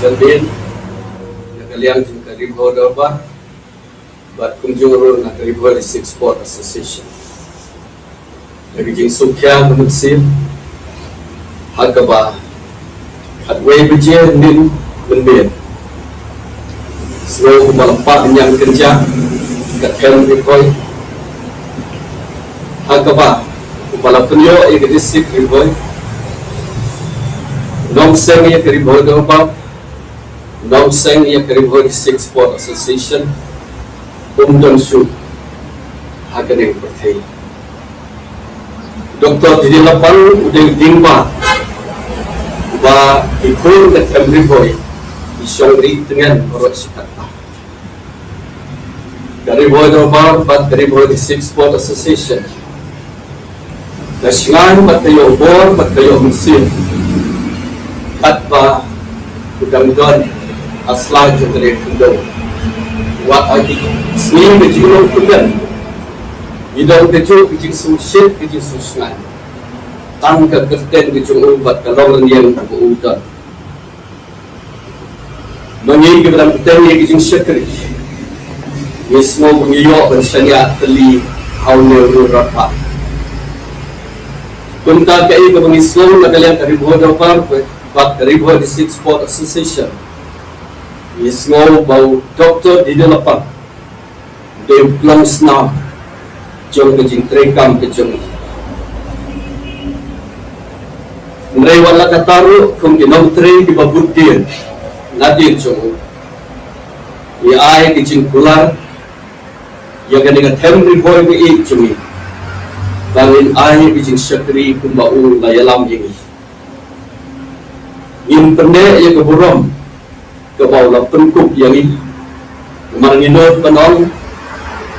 Jalbin nakaliang jing karibho darba bat kumjuro na karibho District Sport Association lagi jing sukya menutsim hagaba hadway bejien nin menbien slow kumalampak yang kerja kat helm rikoi hagaba kumalapunyo i District Riboy Nong Seng ya Karibho Darba Nong Seng ya Karibho District Sport Association Umdon Su Haganing Pertei Dr. Didi Lapang Udeng Dingba Ba Ikul Kat Emriboy Isyongri Dengan Merot Sikata Karibho Darba Bat Karibho District Sport Association Nasional Bat Kayo Bor Bat Kayo Musim At ba udang-udang asla jengkere kundang wat agi sning bejilong kundan idong kecu kecing susit kecing susngan tang ke kerten kecung ubat kalong yang udan mengi ke dalam kerten yang kecing syakri mismo mengiyok bersanya teli haune rurapa kunta kai ke mengislong nagalian Karibho Darba Bat Karibho District Sport Association Isngol bau Dr. Didi Lapang Dev Plong Snap Jom kejing trekam kejong Mereka wala kataru Kung ginong tre di babudin Nadir jong Iay kejing kular Ya ganiga temri boy bi jongi Bangin ay kejing syakri kumbau layalam yengi Yang pendek yang keburam ke bawah pengkup yang ini memanginut penong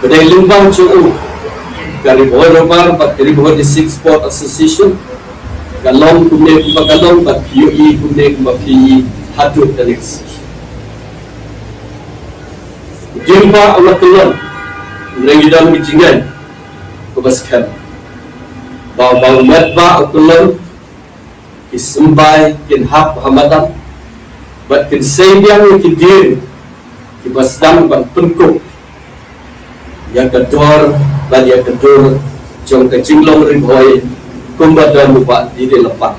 kedai limbang cu'u Karibho Darba Bat Karibho District Sport Association kalong kumne kumba kalong bat PUE kumne kumba PUE hadut teleksi jumpa Allah Tuhan merengidang bijingan kebaskan bau-bau medba Allah Kisumbai kin hap hamadan bat kin sayang kin dir kibasdam ban pengkup yang kedua ban yang kedua jong kejinglong riboy kumbadan lupa Didi Lapang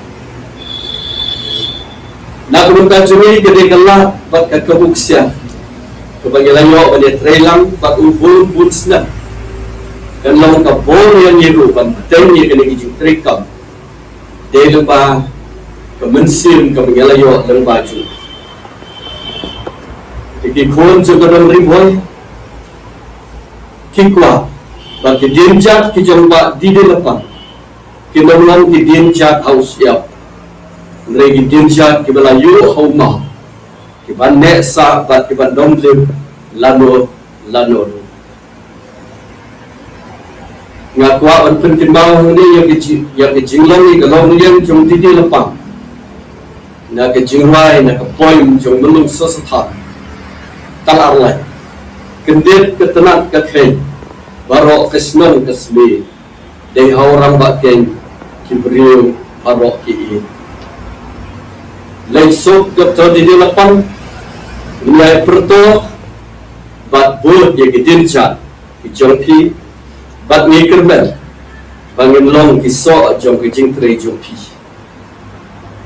nak kumta cumi gede kelah bat kakebuksya kebanggilanyo ban trelang bat ubun bunsna dan long kabor yang yiru ban tenye kene kijing trekam delupa kemensim kemengalayo dan baju kikikun juga dalam riboy kikwa bagi dinjak kijomba Didi Lapang kinolong ki dinjak haus yap nregi dinjak kibalayu hauma kiban neksa bat kiban domlim lanor ngakwa an pentimau ni yang kijinglong ni kalau ni jom Didi Lapang na kejingwai na kapoim jong melung sesathan tal arlai kendit ketenat kakhen barok kesnong kesmi dei haurang baken kibriu barok ki lengsuk Dr. Didi Lapang nilai perto bat bulut ya gedinja kijongpi bat ngikerben bangin long kisok jong kejing tre jongpi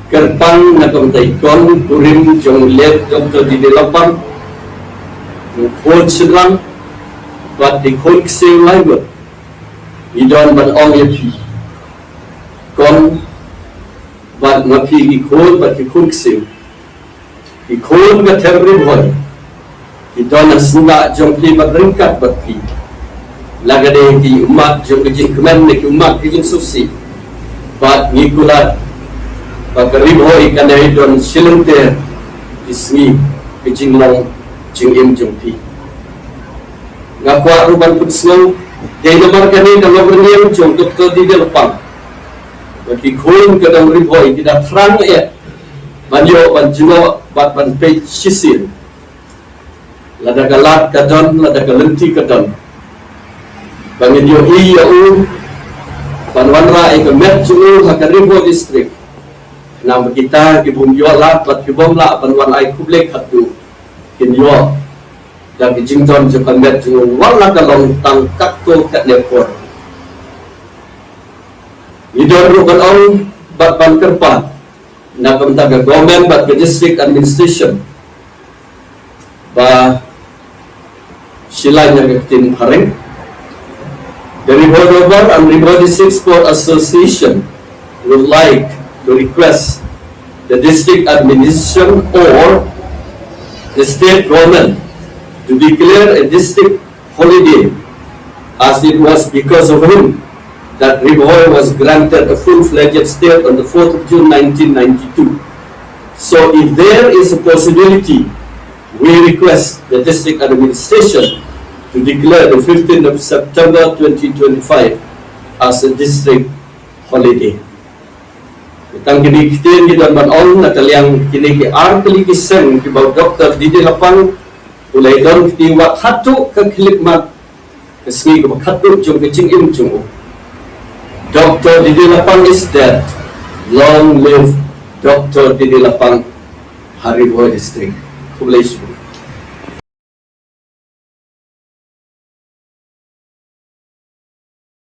Kerpang nakam taikon kurim jong let Dr. Didi Lapang khôn sedang bat di khôn ksing lai bot idon bat ong yapi kon bat ngapi ki khôn bat ki khôn ksing ki khôn ka temri boy idon asnda jong pi bat ringkat bat pi lagade ki umat jong ki kemen ki umat ki susi bat ngikulat Karibho ikan dari don silente ismi kejinglong jingim jumpi ngakwa ruban putsno dei nomor kani dalam berniam jong Dr. Didi Lapang bagi khun ke dalam Karibho tidak terang ya banyo banjuno bat ban pe sisir lada galat kadon lada galenti kadon bangin yo iya u panwanra ikamet julu Karibho district Nam kita kibum yo la pat kibom la pan wan ai kublek hatu kin yo da ki jington ju kamet ju wala ka long tang kak to kat lepor idon ru ban ong bat ban kerpa na kam ta government bat ke district administration ba silanya ke tin haring the River and River District Sport Association would like to request the district administration or the state government to declare a district holiday, as it was because of him that River was granted a full-fledged state on the 4th of June 1992. So if there is a possibility, we request the district administration to declare the 15th of September 2025 as a district holiday. Tang kini kitin kita banon na kaliang kini ki ar kali kiseng ki bau doktor di lapang ulai don kiti wat hatu ka klikmat kesni ka hatu jung kicing im jung. Doktor di lapang is dead. Long live Doktor di lapang Haribo district. Congratulations.